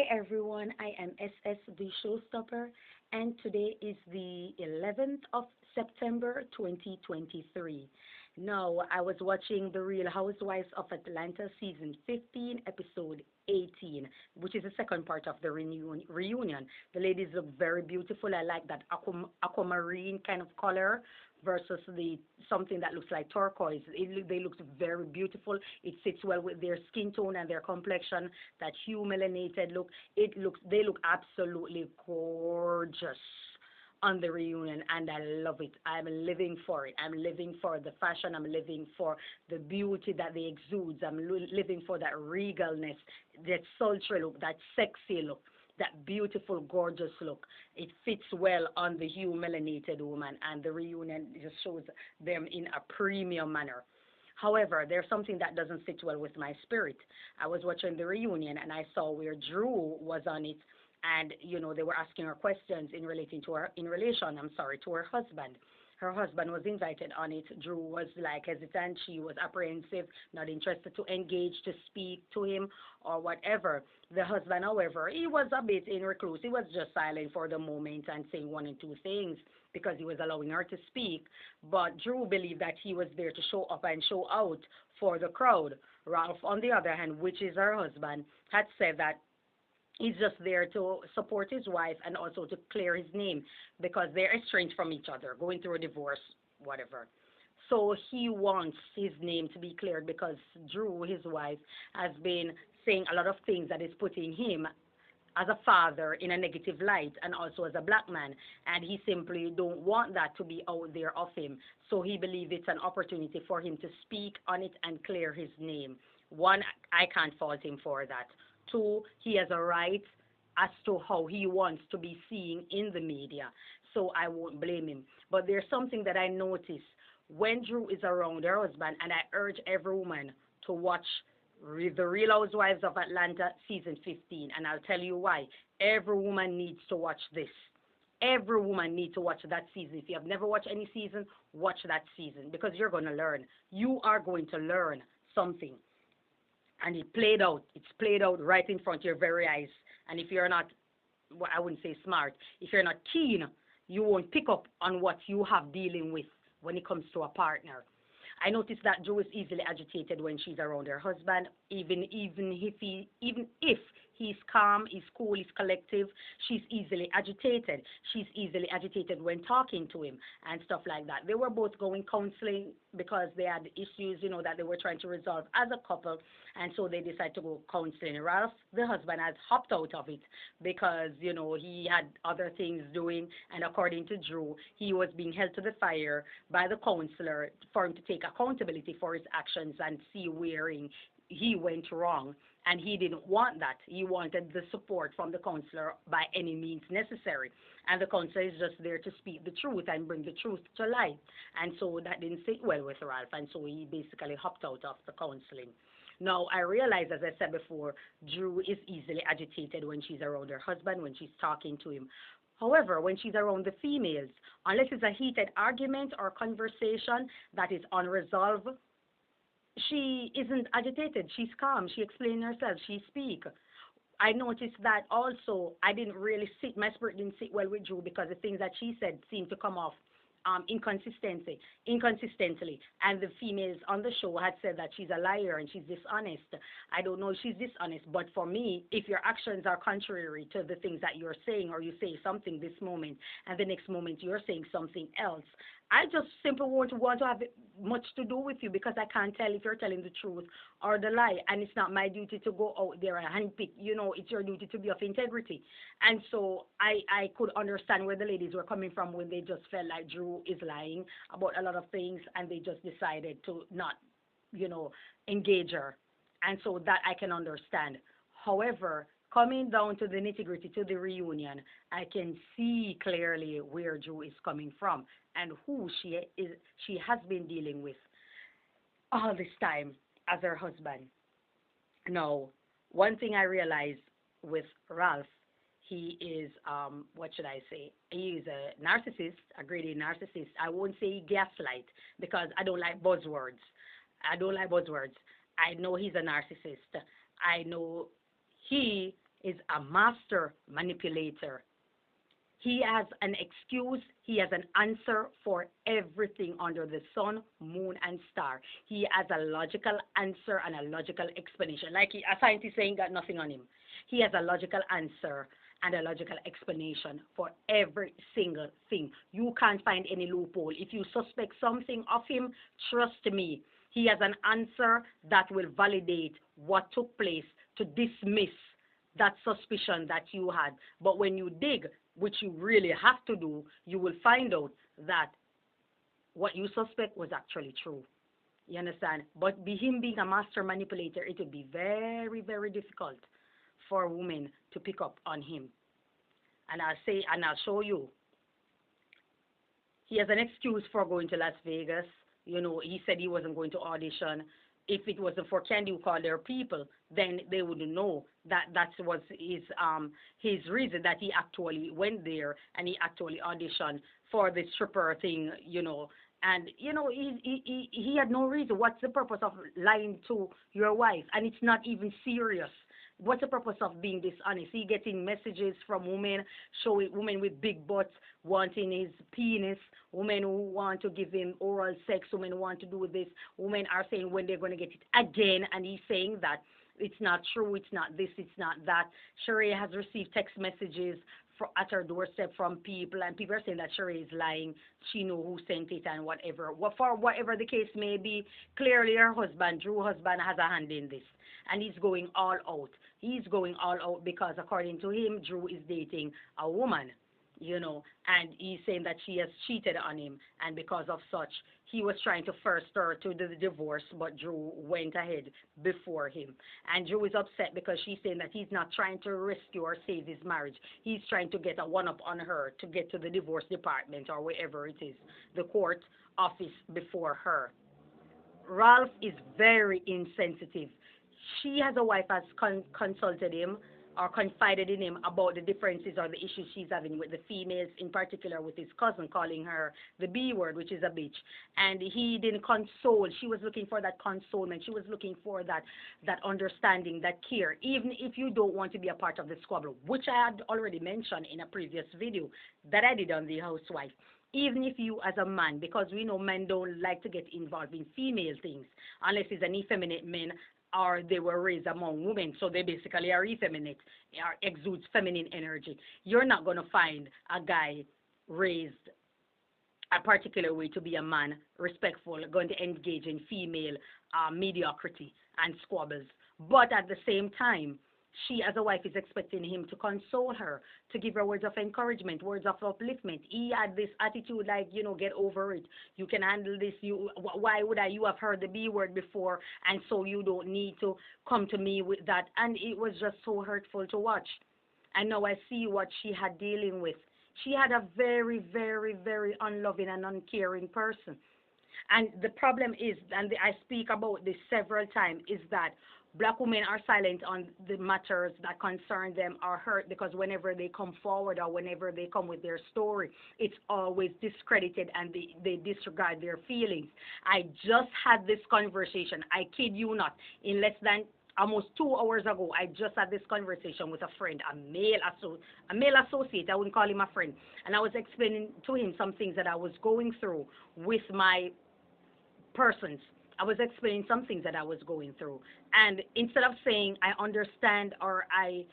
everyone, I am SS the Showstopper, and today is the 11th of September 2023. Now, I was watching The Real Housewives of Atlanta season 15, episode 18, which is the second part of the reunion. The ladies look very beautiful. I like that aquamarine kind of color versus the something that looks like turquoise. They look very beautiful. It fits well with their skin tone and their complexion. That hue melanated look. They look absolutely gorgeous on the reunion, and I love it. I'm living for it. I'm living for the fashion. I'm living for the beauty that they exude. I'm living for that regalness, that sultry look, that sexy look, that beautiful, gorgeous look. It fits well on the hue melanated woman, and the reunion just shows them in a premium manner. However, there's something that doesn't sit well with my spirit. I was watching the reunion and I saw where Drew was on it, and they were asking her questions to her husband. Her husband was invited on it. Drew was like hesitant. She was apprehensive, not interested to engage, to speak to him or whatever. The husband, however, he was a bit in recluse. He was just silent for the moment and saying one and two things because he was allowing her to speak. But Drew believed that he was there to show up and show out for the crowd. Ralph, on the other hand, which is her husband, had said that he's just there to support his wife and also to clear his name because they're estranged from each other, going through a divorce, whatever. So he wants his name to be cleared because Drew, his wife, has been saying a lot of things that is putting him as a father in a negative light and also as a black man, and he simply don't want that to be out there of him. So he believes it's an opportunity for him to speak on it and clear his name. One, I can't fault him for that. Two, he has a right as to how he wants to be seen in the media, so I won't blame him. But there's something that I notice when Drew is around her husband, and I urge every woman to watch The Real Housewives of Atlanta season 15, and I'll tell you why. Every woman needs to watch this. Every woman needs to watch that season. If you have never watched any season, watch that season because you're going to learn. You are going to learn something. And it's played out right in front of your very eyes. And if you're not, well, I wouldn't say smart, if you're not keen, you won't pick up on what you have dealing with when it comes to a partner. I noticed that Joe is easily agitated when she's around her husband, even if he's calm, he's cool, he's collective, she's easily agitated. She's easily agitated when talking to him and stuff like that. They were both going counseling because they had issues, that they were trying to resolve as a couple, and so they decided to go counseling. Ralph, the husband, has hopped out of it because, he had other things doing, and according to Drew, he was being held to the fire by the counselor for him to take accountability for his actions and see where he went wrong, and he didn't want that. He wanted the support from the counselor by any means necessary, and the counselor is just there to speak the truth and bring the truth to light, and so that didn't sit well with Ralph, and so he basically hopped out of the counseling. Now, I realize, as I said before, Drew is easily agitated when she's around her husband, when she's talking to him. However, when she's around the females, unless it's a heated argument or conversation that is unresolved, she isn't agitated. She's calm. She explains herself. She speaks. I noticed that also. My spirit didn't sit well with Drew because the things that she said seemed to come off inconsistently, and the females on the show had said that she's a liar and she's dishonest. I don't know if she's dishonest, but for me, if your actions are contrary to the things that you're saying, or you say something this moment and the next moment you're saying something else, I just simply won't want to have much to do with you because I can't tell if you're telling the truth or the lie, and it's not my duty to go out there and handpick. It's your duty to be of integrity. And so I could understand where the ladies were coming from when they just felt like Drew is lying about a lot of things, and they just decided to not, engage her. And so that I can understand. However, coming down to the nitty-gritty, to the reunion, I can see clearly where Drew is coming from and who she has been dealing with all this time as her husband. Now, one thing I realized with Ralph, he is, what should I say? He is a narcissist, a grade A narcissist. I won't say gaslight because I don't like buzzwords. I know he's a narcissist. I know he is a master manipulator. He has an excuse, he has an answer for everything under the sun, moon, and star. He has a logical answer and a logical explanation. Like a scientist saying got nothing on him. He has a logical answer and a logical explanation for every single thing. You can't find any loophole. If you suspect something of him, trust me, he has an answer that will validate what took place to dismiss that suspicion that you had. But when you dig, which you really have to do, you will find out that what you suspect was actually true. You understand? But him being a master manipulator, it would be very, very difficult for women to pick up on him. And I'll show you. He has an excuse for going to Las Vegas. You know, he said he wasn't going to audition. If it wasn't for Candy who called their people, then they would know that that was his reason that he actually went there and he actually auditioned for the stripper thing, you know. And you know, he had no reason. What's the purpose of lying to your wife? And it's not even serious. What's the purpose of being dishonest? He getting messages from women, showing women with big butts wanting his penis, women who want to give him oral sex, women who want to do this. Women are saying when they're going to get it again, and he's saying that it's not true, it's not this, it's not that. Sheree has received text messages at her doorstep from people, and people are saying that Sheree is lying. She know who sent it and whatever. For whatever the case may be, clearly her husband, Drew's husband, has a hand in this, and he's going all out. He's going all out because, according to him, Drew is dating a woman, you know, and he's saying that she has cheated on him, and because of such, he was trying to force her to the divorce, but Drew went ahead before him. And Drew is upset because she's saying that he's not trying to rescue or save his marriage. He's trying to get a one-up on her to get to the divorce department or wherever it is, the court office before her. Ralph is very insensitive. She has a wife has consulted him or confided in him about the differences or the issues she's having with the females, in particular with his cousin, calling her the B word, which is a bitch. And he didn't console. She was looking for that consolement. She was looking for that understanding, that care, even if you don't want to be a part of the squabble, which I had already mentioned in a previous video that I did on the housewife. Even if you as a man, because we know men don't like to get involved in female things unless it's an effeminate man or they were raised among women, so they basically are effeminate, or exudes feminine energy. You're not going to find a guy raised a particular way to be a man, respectful, going to engage in female mediocrity and squabbles. But at the same time, she as a wife is expecting him to console her, to give her words of encouragement, words of upliftment. He had this attitude like, you know, get over it. You can handle this. Why would you have heard the B word before, and so you don't need to come to me with that. And it was just so hurtful to watch. And now I see what she had dealing with. She had a very, very, very unloving and uncaring person. And the problem is, and I speak about this several times, is that black women are silent on the matters that concern them or hurt, because whenever they come forward or whenever they come with their story, it's always discredited and they disregard their feelings. I just had this conversation, I kid you not, in less than almost 2 hours ago. I just had this conversation with a friend, a male associate. I wouldn't call him a friend. And I was explaining to him some things that I was going through with my persons. I was explaining some things that I was going through. And instead of saying, I understand or I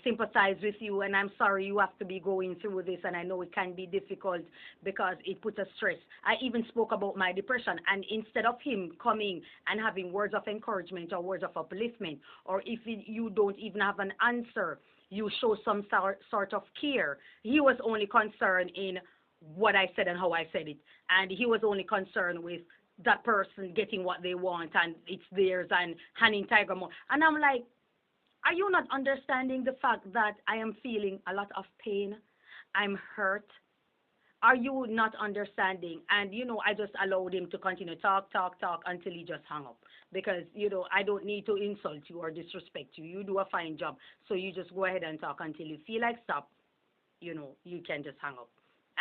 sympathize with you and I'm sorry you have to be going through this and I know it can be difficult because it puts a stress, I even spoke about my depression. And instead of him coming and having words of encouragement or words of upliftment, or if you don't even have an answer, you show some sort of care, he was only concerned in what I said and how I said it. And he was only concerned with that person getting what they want and it's theirs and handing Tiger more. And I'm like, are you not understanding the fact that I am feeling a lot of pain? I'm hurt. Are you not understanding? And, you know, I just allowed him to continue talk until he just hung up. Because, you know, I don't need to insult you or disrespect you. You do a fine job. So you just go ahead and talk until you feel like stop. You know, you can just hang up.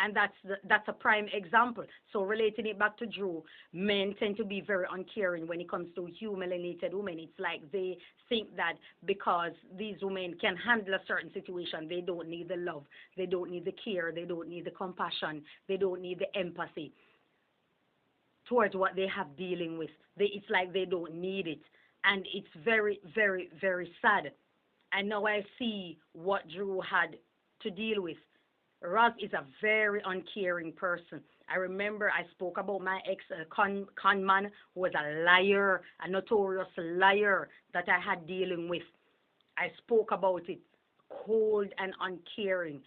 And that's a prime example. So relating it back to Drew, men tend to be very uncaring when it comes to humiliated women. It's like they think that because these women can handle a certain situation, they don't need the love, they don't need the care, they don't need the compassion, they don't need the empathy towards what they have dealing with. It's like they don't need it. And it's very, very, very sad. And now I see what Drew had to deal with. Roz is a very uncaring person. I remember I spoke about my ex con man who was a liar, a notorious liar that I had dealing with. I spoke about it. Cold and uncaring.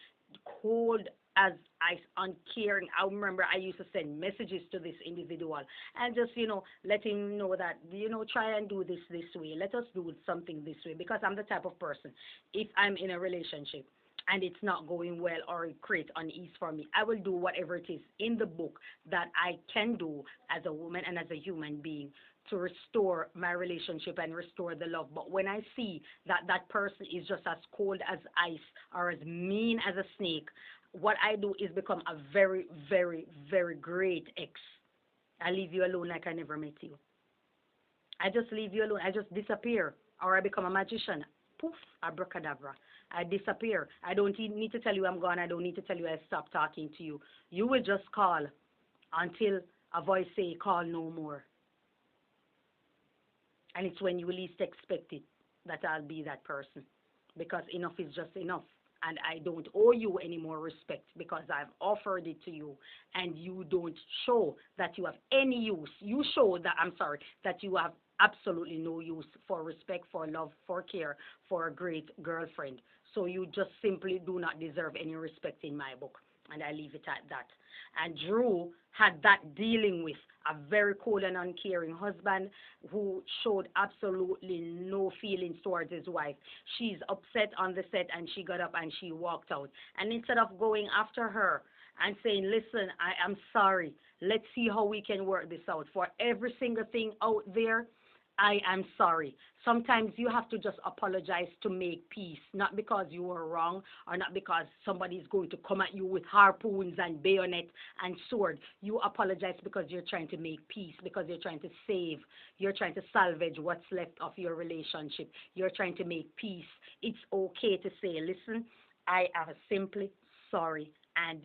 Cold as ice, uncaring. I remember I used to send messages to this individual and just, let him know that, try and do this way. Let us do something this way, because I'm the type of person, if I'm in a relationship and it's not going well or it creates unease for me, I will do whatever it is in the book that I can do as a woman and as a human being to restore my relationship and restore the love. But when I see that that person is just as cold as ice or as mean as a snake, what I do is become a very, very, very great ex. I leave you alone like I never met you. I just leave you alone. I just disappear. Or I become a magician. Poof, abracadabra. I disappear. I don't need to tell you I'm gone. I don't need to tell you I stopped talking to you. You will just call until a voice say, call no more. And it's when you least expect it that I'll be that person. Because enough is just enough. And I don't owe you any more respect because I've offered it to you and you don't show that you have any use. You show that, that you have absolutely no use for respect, for love, for care, for a great girlfriend. So you just simply do not deserve any respect in my book. And I leave it at that. And Drew had that dealing with a very cold and uncaring husband who showed absolutely no feelings towards his wife. She's upset on the set and she got up and she walked out. And instead of going after her and saying, listen, I am sorry, let's see how we can work this out. For every single thing out there, I am sorry. Sometimes you have to just apologize to make peace, not because you were wrong or not because somebody is going to come at you with harpoons and bayonet and sword. You apologize because you're trying to make peace, because you're trying to save, you're trying to salvage what's left of your relationship. You're trying to make peace. It's okay to say, listen, I am simply sorry. And,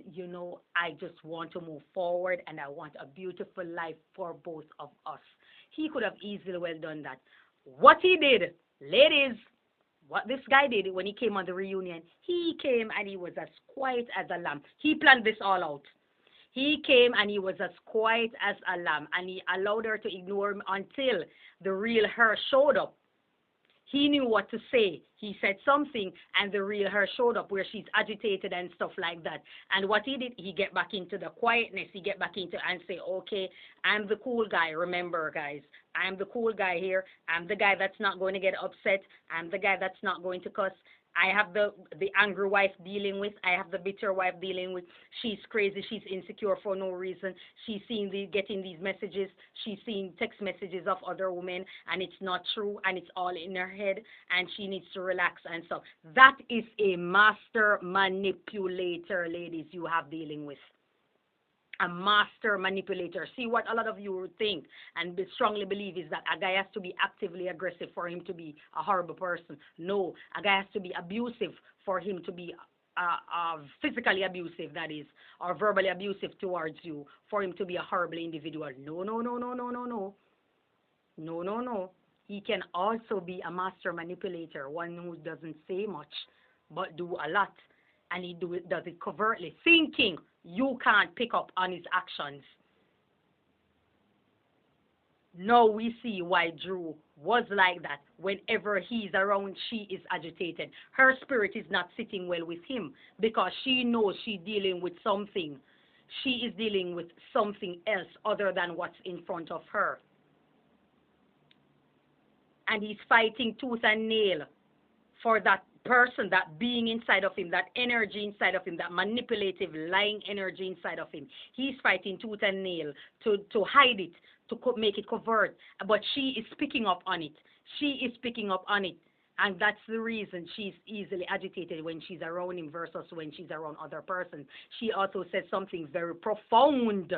I just want to move forward and I want a beautiful life for both of us. He could have easily well done that. What he did, ladies, what this guy did when he came on the reunion, he came and he was as quiet as a lamb. He planned this all out. He came and he was as quiet as a lamb and he allowed her to ignore him until the real her showed up. He knew what to say. He said something, and the real her showed up where she's agitated and stuff like that. And what he did, he get back into the quietness. He get back into and say, okay, I'm the cool guy. Remember, guys, I'm the cool guy here. I'm the guy that's not going to get upset. I'm the guy that's not going to cuss. I have the angry wife dealing with. I have the bitter wife dealing with. She's crazy. She's insecure for no reason. She's getting these messages. She's seeing text messages of other women, and it's not true, and it's all in her head, and she needs to relax and stuff. That is a master manipulator, ladies, you have dealing with. A master manipulator. See, what a lot of you would think and strongly believe is that a guy has to be actively aggressive for him to be a horrible person. No, a guy has to be abusive for him to be physically abusive, that is, or verbally abusive towards you, for him to be a horrible individual. No, no, no, no, no, no, no. No, no, no. He can also be a master manipulator, one who doesn't say much but do a lot. And he does it covertly, thinking you can't pick up on his actions. Now we see why Drew was like that. Whenever he's around, she is agitated. Her spirit is not sitting well with him because she knows she's dealing with something. She is dealing with something else other than what's in front of her. And he's fighting tooth and nail for that person, that being inside of him, that energy inside of him, that manipulative, lying energy inside of him. He's fighting tooth and nail to hide it, to make it covert. But she is picking up on it. She is picking up on it. And that's the reason she's easily agitated when she's around him versus when she's around other persons. She also said something very profound.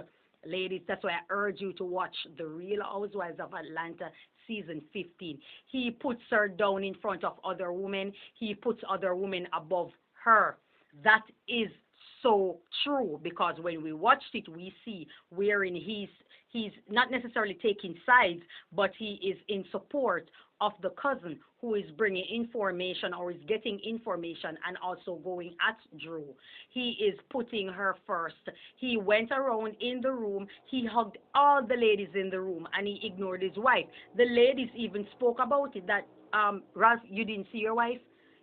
Ladies, that's why I urge you to watch The Real Housewives of Atlanta season 15. He puts her down in front of other women. He puts other women above her. That is so true because when we watched it, we see wherein he's not necessarily taking sides, but he is in support of the cousin who is bringing information or is getting information and also going at Drew. He is putting her first. He went around in the room. He hugged all the ladies in the room and he ignored his wife. The ladies even spoke about it that, Ralph, you didn't see your wife?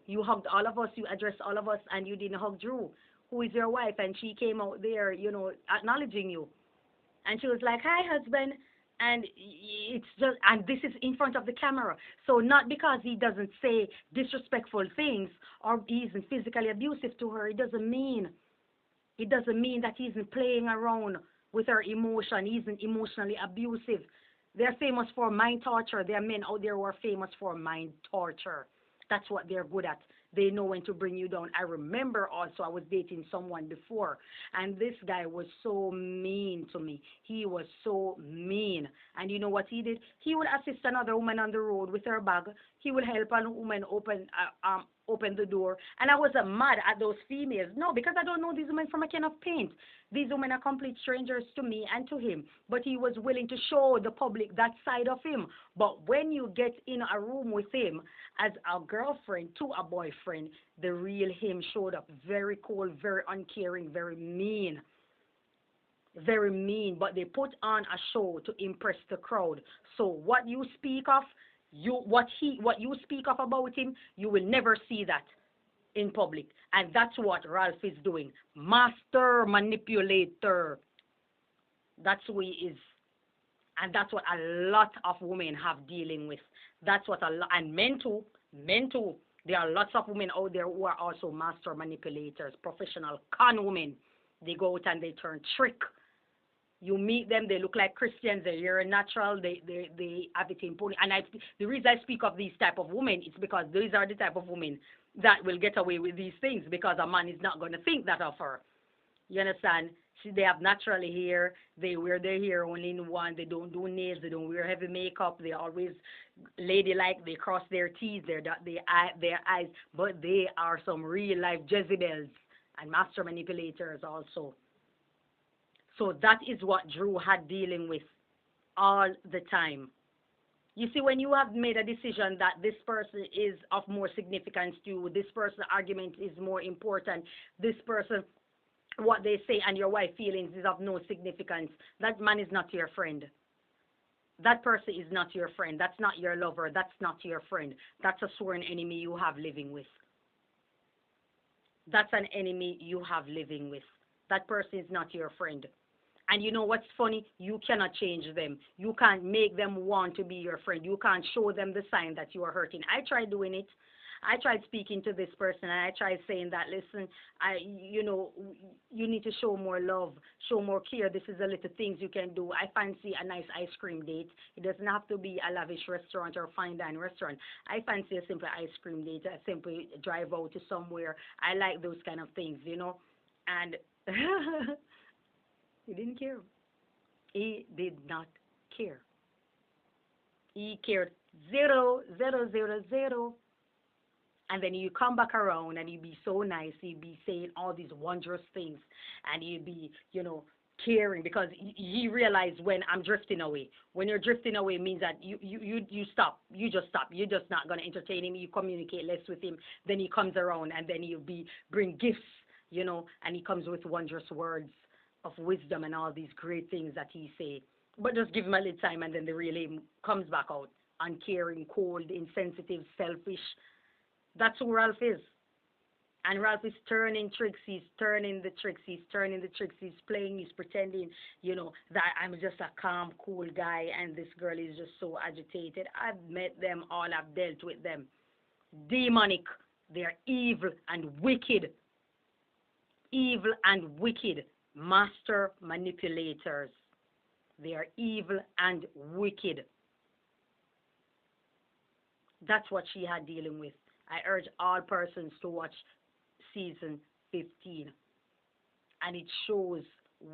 You hugged all of us, you addressed all of us, and you didn't hug Drew, who is your wife, and she came out there, acknowledging you. And she was like, "Hi, husband." And it's just, and this is in front of the camera. So not because he doesn't say disrespectful things or he isn't physically abusive to her, it doesn't mean that he isn't playing around with her emotion. He isn't emotionally abusive. They're famous for mind torture. There are men out there who are famous for mind torture. That's what they're good at. They know when to bring you down. I remember also I was dating someone before, and this guy was so mean to me. He was so mean. And you know what he did? He would assist another woman on the road with her bag. He would help a woman open the door. And I wasn't mad at those females. No, because I don't know these women from a can of paint. These women are complete strangers to me and to him. But he was willing to show the public that side of him. But when you get in a room with him as a girlfriend to a boyfriend, the real him showed up very cold, very uncaring, very mean. Very mean, but they put on a show to impress the crowd. So what you speak of, what you speak of about him, you will never see that in public. And that's what Ralph is doing. Master manipulator. That's who he is. And that's what a lot of women have dealing with. That's what a lot, and men too. Men too. There are lots of women out there who are also master manipulators, professional con women. They go out and they turn trick. You meet them, they look like Christians, they're natural, they have it in pony. And the reason I speak of these type of women is because these are the type of women that will get away with these things because a man is not going to think that of her. You understand? See, they have natural hair, they wear their hair only in one, they don't do nails, they don't wear heavy makeup, they always ladylike, they cross their teeth, their eyes, but they are some real life Jezebels and master manipulators also. So that is what Drew had dealing with all the time. You see, when you have made a decision that this person is of more significance to you, this person's argument is more important, this person, what they say and your wife feelings is of no significance, that man is not your friend. That person is not your friend. That's not your lover. That's not your friend. That's a sworn enemy you have living with. That's an enemy you have living with. That person is not your friend. And you know what's funny? You cannot change them. You can't make them want to be your friend. You can't show them the sign that you are hurting. I tried doing it. I tried speaking to this person and I tried saying that, listen, you need to show more love, show more care. This is the little things you can do. I fancy a nice ice cream date. It doesn't have to be a lavish restaurant or fine dine restaurant. I fancy a simple ice cream date. I simply drive out to somewhere. I like those kind of things, And he didn't care. He did not care. He cared zero, zero, zero, zero. And then you come back around and you be so nice. You be saying all these wondrous things. And you be, caring because you realize when I'm drifting away. When you're drifting away means that you stop. You just stop. You're just not going to entertain him. You communicate less with him. Then he comes around and then bring gifts, and he comes with wondrous words of wisdom and all these great things that he say. But just give him a little time and then the real him comes back out. Uncaring, cold, insensitive, selfish. That's who Ralph is. And Ralph is turning tricks. He's turning the tricks. He's turning the tricks. He's playing. He's pretending, that I'm just a calm, cool guy and this girl is just so agitated. I've met them all. I've dealt with them. Demonic. They're evil and wicked. Evil and wicked. Master manipulators. They are evil and wicked. That's what she had dealing with. I urge all persons to watch season 15, and it shows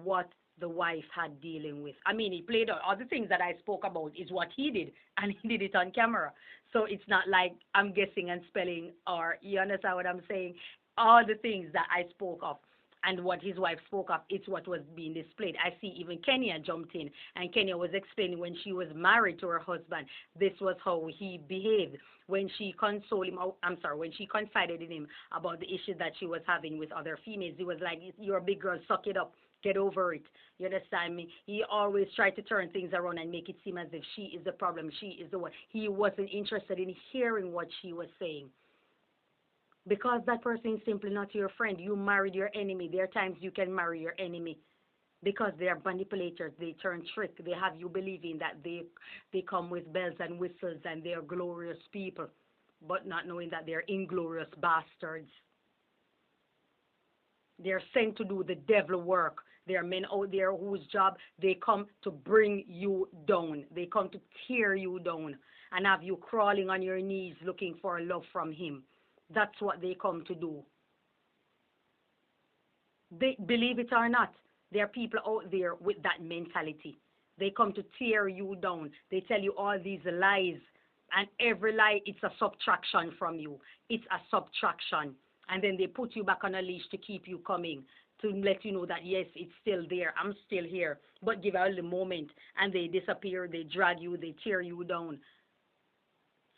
what the wife had dealing with. I mean, he played out all the things that I spoke about is what he did, and he did it on camera. So it's not like I'm guessing and spelling, or you understand what I'm saying? All the things that I spoke of and what his wife spoke of, it's what was being displayed. I see even Kenya jumped in, and Kenya was explaining when she was married to her husband, this was how he behaved. When she consoled him, oh, I'm sorry, when she confided in him about the issue that she was having with other females, he was like, "You're a big girl, suck it up. Get over it." You understand me? He always tried to turn things around and make it seem as if she is the problem, she is the one. He wasn't interested in hearing what she was saying because that person is simply not your friend. You married your enemy. There are times you can marry your enemy because they are manipulators. They turn trick. They have you believing that they come with bells and whistles and they are glorious people, but not knowing that they are inglorious bastards. They're sent to do the devil work. There are men out there whose job they come to bring you down. They come to tear you down and have you crawling on your knees looking for love from him. That's what they come to do. They believe it or not. There are people out there with that mentality. They come to tear you down. They tell you all these lies, and every lie it's a subtraction from you. It's a subtraction, and then they put you back on a leash to keep you coming, to let you know that yes, it's still there. I'm still here, but give out the moment, and they disappear. They drag you. They tear you down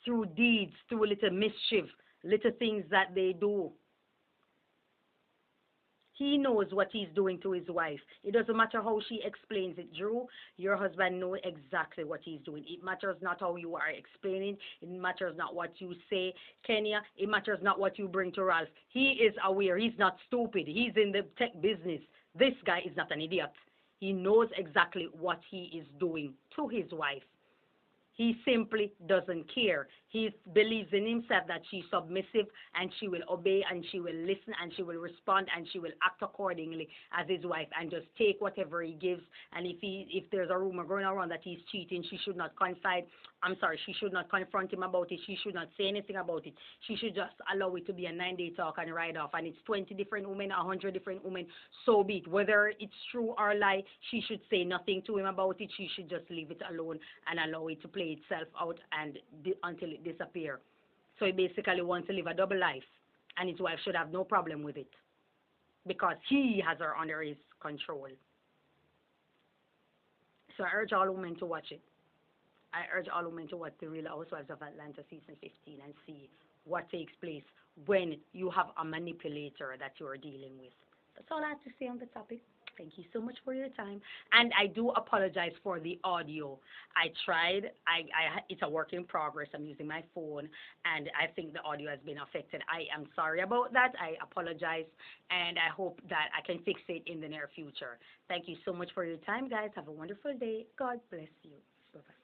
through deeds, through little mischief, little things that they do. He knows what he's doing to his wife. It doesn't matter how she explains it. Drew, your husband knows exactly what he's doing. It matters not how you are explaining. It matters not what you say, Kenya. It matters not what you bring to Ralph. He is aware. He's not stupid. He's in the tech business. This guy is not an idiot. He knows exactly what he is doing to his wife. He simply doesn't care. He believes in himself that she's submissive and she will obey and she will listen and she will respond and she will act accordingly as his wife and just take whatever he gives. And if there's a rumor going around that he's cheating, she should not confide. I'm sorry, she should not confront him about it. She should not say anything about it. She should just allow it to be a 9-day talk and ride off. And it's 20 different women, 100 different women, so be it. Whether it's true or lie, she should say nothing to him about it. She should just leave it alone and allow it to play itself out and until it disappears. So he basically wants to live a double life, and his wife should have no problem with it because he has her under his control. So I urge all women to watch it. I urge all women to watch the Real Housewives of Atlanta season 15 and see what takes place when you have a manipulator that you are dealing with. That's all I have to say on the topic. Thank you so much for your time. And I do apologize for the audio. I tried. It's a work in progress. I'm using my phone, and I think the audio has been affected. I am sorry about that. I apologize, and I hope that I can fix it in the near future. Thank you so much for your time, guys. Have a wonderful day. God bless you. Bye-bye.